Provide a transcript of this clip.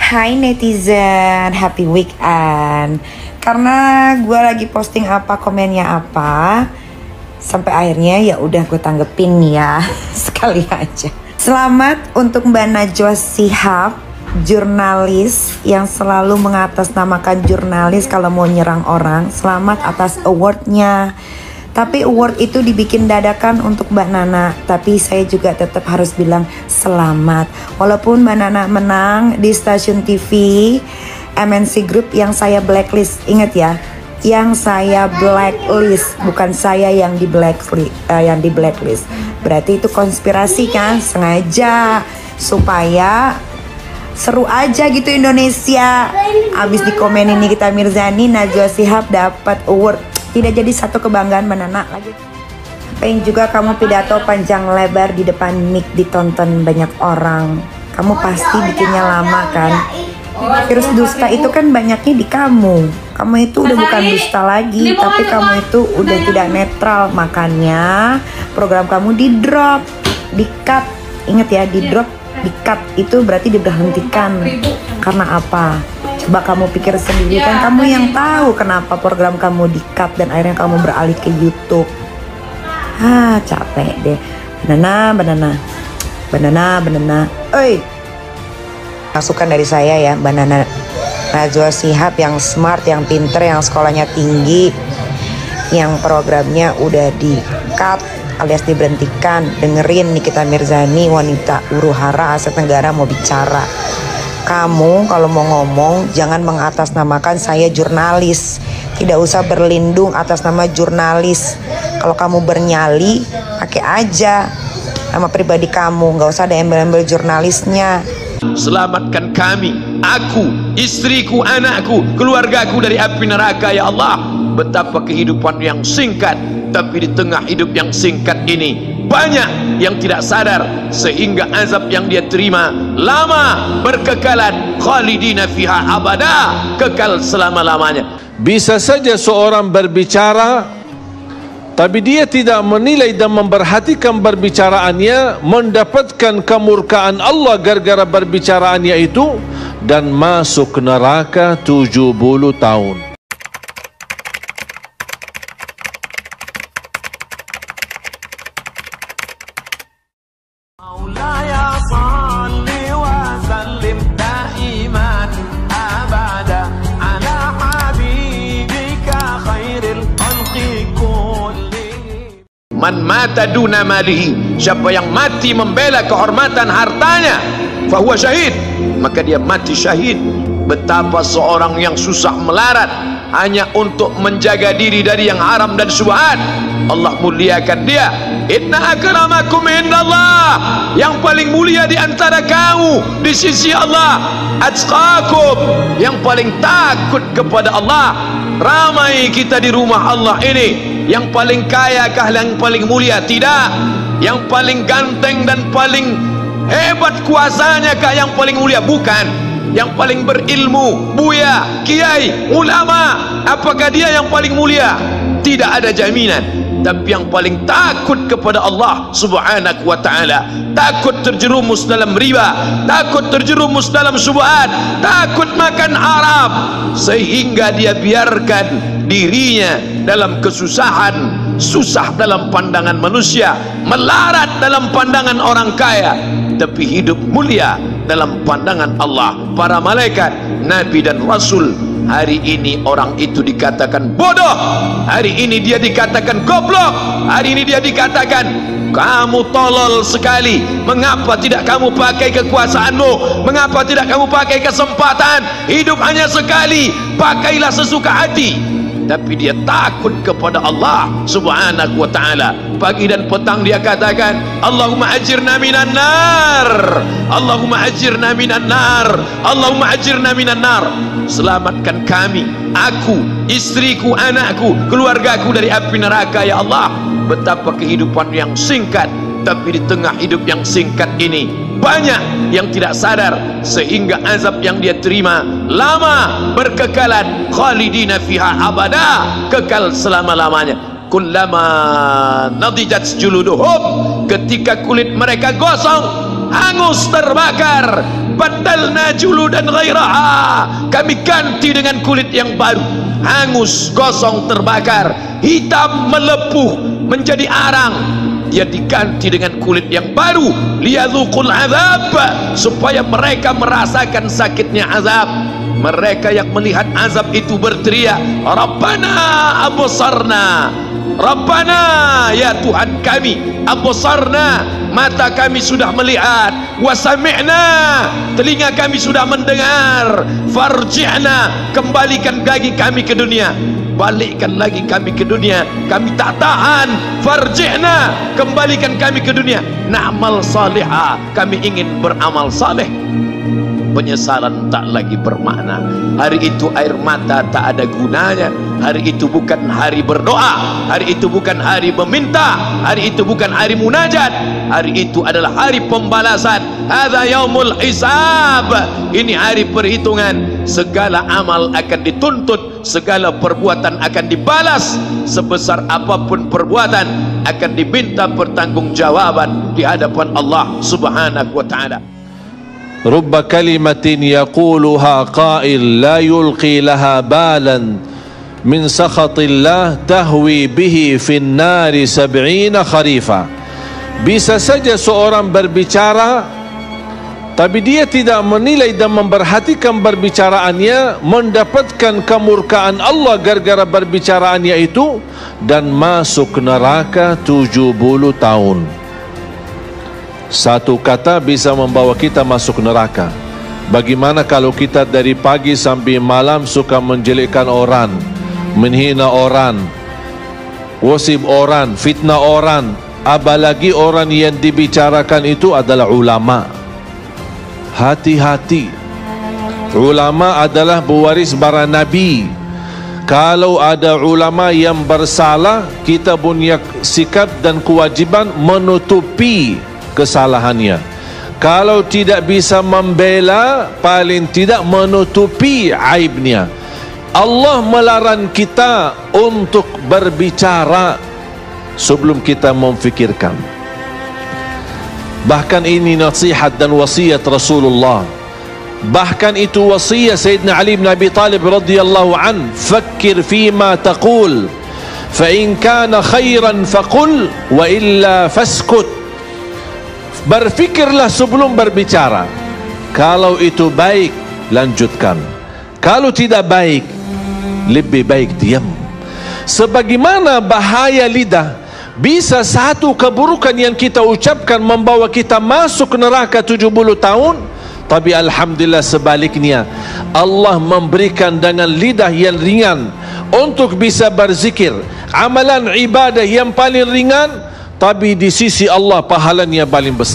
Hai netizen, happy weekend. Karena gue lagi posting apa, komennya apa, sampai akhirnya ya udah gue tanggepin ya sekali aja. Selamat untuk Mbak Najwa Shihab, jurnalis yang selalu mengatasnamakan jurnalis kalau mau nyerang orang. Selamat atas awardnya. Tapi award itu dibikin dadakan untuk Mbak Nana. Tapi saya juga tetap harus bilang selamat. Walaupun Mbak Nana menang di stasiun TV MNC Group yang saya blacklist. Ingat ya, yang saya blacklist, bukan saya yang di blacklist. Berarti itu konspirasi kan, sengaja supaya seru aja gitu Indonesia. Abis dikomenin Nikita Mirzani, Najwa Shihab dapat award. Tidak jadi satu kebanggaan Nana lagi. Pengen juga kamu pidato panjang lebar di depan mic ditonton banyak orang. Kamu pasti bikinnya lama kan. Virus dusta itu kan banyaknya di kamu. Kamu itu udah bukan dusta lagi, tapi kamu itu udah tidak netral. Makanya program kamu di drop, di cut. Ingat ya, di drop, di cut itu berarti diberhentikan. Karena apa? Coba kamu pikir sendiri, kan kamu yang tahu kenapa program kamu di-cut dan akhirnya kamu beralih ke YouTube. Capek deh. Banana. Oi. Masukan dari saya ya, Banana Najwa Shihab yang smart, yang pinter, yang sekolahnya tinggi, yang programnya udah di-cut alias diberhentikan. Dengerin Nikita Mirzani, wanita huru-hara Asia Tenggara mau bicara. Kamu kalau mau ngomong jangan mengatasnamakan saya jurnalis. Tidak usah berlindung atas nama jurnalis. Kalau kamu bernyali, pakai aja nama pribadi kamu. Nggak usah ada embel-embel jurnalisnya. Selamatkan kami, aku, istriku, anakku, keluargaku dari api neraka ya Allah. Betapa kehidupan yang singkat, tapi di tengah hidup yang singkat ini banyak yang tidak sadar, sehingga azab yang dia terima lama, berkekalan, khalidina fiha abada, kekal selama-lamanya. Bisa saja seorang berbicara tapi dia tidak menilai dan memperhatikan perbicaraannya, mendapatkan kemurkaan Allah gara-gara perbicaraannya itu, dan masuk neraka 70 tahun. Man mata duna malihi, siapa yang mati membela kehormatan hartanya, fahuwa syahid, maka dia mati syahid. Betapa seorang yang susah melarat hanya untuk menjaga diri dari yang haram dan syubhat, Allah muliakan dia. Inna akramakum indallah, yang paling mulia di antara kamu di sisi Allah, atqakum, yang paling takut kepada Allah. Ramai kita di rumah Allah ini, yang paling kaya kah yang paling mulia? Tidak. Yang paling ganteng dan paling hebat kuasanya kah yang paling mulia? Bukan. Yang paling berilmu, buya, kiai, ulama, apakah dia yang paling mulia? Tidak ada jaminan. Tapi yang paling takut kepada Allah subhanahu wa ta'ala, takut terjerumus dalam riba, takut terjerumus dalam syubhat, takut makan haram, sehingga dia biarkan dirinya dalam kesusahan, susah dalam pandangan manusia, melarat dalam pandangan orang kaya, tapi hidup mulia dalam pandangan Allah, para malaikat, nabi dan rasul. Hari ini orang itu dikatakan bodoh, hari ini dia dikatakan goblok, hari ini dia dikatakan kamu tolol sekali. Mengapa tidak kamu pakai kekuasaanmu? Mengapa tidak kamu pakai kesempatan? Hidup hanya sekali, pakailah sesuka hati. Tapi dia takut kepada Allah subhanahu wa ta'ala. Pagi dan petang dia katakan, Allahumma ajirna minan nar, Allahumma ajirna minan nar, Allahumma ajirna minan nar. Selamatkan kami, aku, istriku, anakku, keluargaku dari api neraka ya Allah. Betapa kehidupan yang singkat, tapi di tengah hidup yang singkat ini banyak yang tidak sadar, sehingga azab yang dia terima lama, berkekalan, khalidina fiha abada, kekal selama-lamanya. Kullama nadijat juluduhum, ketika kulit mereka gosong, hangus, terbakar, Badalna juludan ghairaha, kami ganti dengan kulit yang baru, hangus, gosong, terbakar, hitam, melepuh, menjadi arang. Dia diganti dengan kulit yang baru, liyadzuqul azab, supaya mereka merasakan sakitnya azab. Mereka yang melihat azab itu berteriak, Rabbana absarna, Rabbana, ya Tuhan kami, absarna, mata kami sudah melihat, wa sami'na, telinga kami sudah mendengar, farji'na, kembalikan lagi kami ke dunia, balikkan lagi kami ke dunia, kami tak tahan, farji'na, kembalikan kami ke dunia, na'mal salihah, kami ingin beramal saleh. Penyesalan tak lagi bermakna. Hari itu air mata tak ada gunanya. Hari itu bukan hari berdoa, hari itu bukan hari meminta, hari itu bukan hari munajat, hari itu adalah hari pembalasan. Hadza yaumul hisab, ini hari perhitungan. Segala amal akan dituntut, segala perbuatan akan dibalas. Sebesar apapun perbuatan akan diminta pertanggungjawaban di hadapan Allah Subhanahu wa taala. رب كلمة يقولها قائل لا يلقي لها بالا من سخط الله تهوي به في النار 70 خريفا. Bisa saja seorang berbicara tapi dia tidak menilai dan memperhatikan perbicaraannya, mendapatkan kemurkaan Allah gara-gara perbicaraannya itu, dan masuk neraka 70 tahun. Satu kata bisa membawa kita masuk neraka. Bagaimana kalau kita dari pagi sampai malam suka menjelekkan orang, menghina orang, gosip orang, fitnah orang, apalagi orang yang dibicarakan itu adalah ulama. Hati-hati. Ulama adalah pewaris para nabi. Kalau ada ulama yang bersalah, kita punya sikap dan kewajiban menutupi kesalahannya. Kalau tidak bisa membela, paling tidak menutupi aibnya. Allah melarang kita untuk berbicara sebelum kita memfikirkan. Bahkan ini nasihat dan wasiat Rasulullah. Bahkan itu wasiat Sayyidina Ali bin Abi Talib radhiyallahu an, fakkir fima taqul, fa in kana khairan faqul wa illa faskut. Berfikirlah sebelum berbicara. Kalau itu baik, lanjutkan. Kalau tidak baik, lebih baik diam. Sebagaimana bahaya lidah, bisa satu keburukan yang kita ucapkan membawa kita masuk neraka 70 tahun. Tapi alhamdulillah sebaliknya, Allah memberikan dengan lidah yang ringan untuk bisa berzikir, amalan ibadah yang paling ringan, tapi di sisi Allah pahalanya paling besar.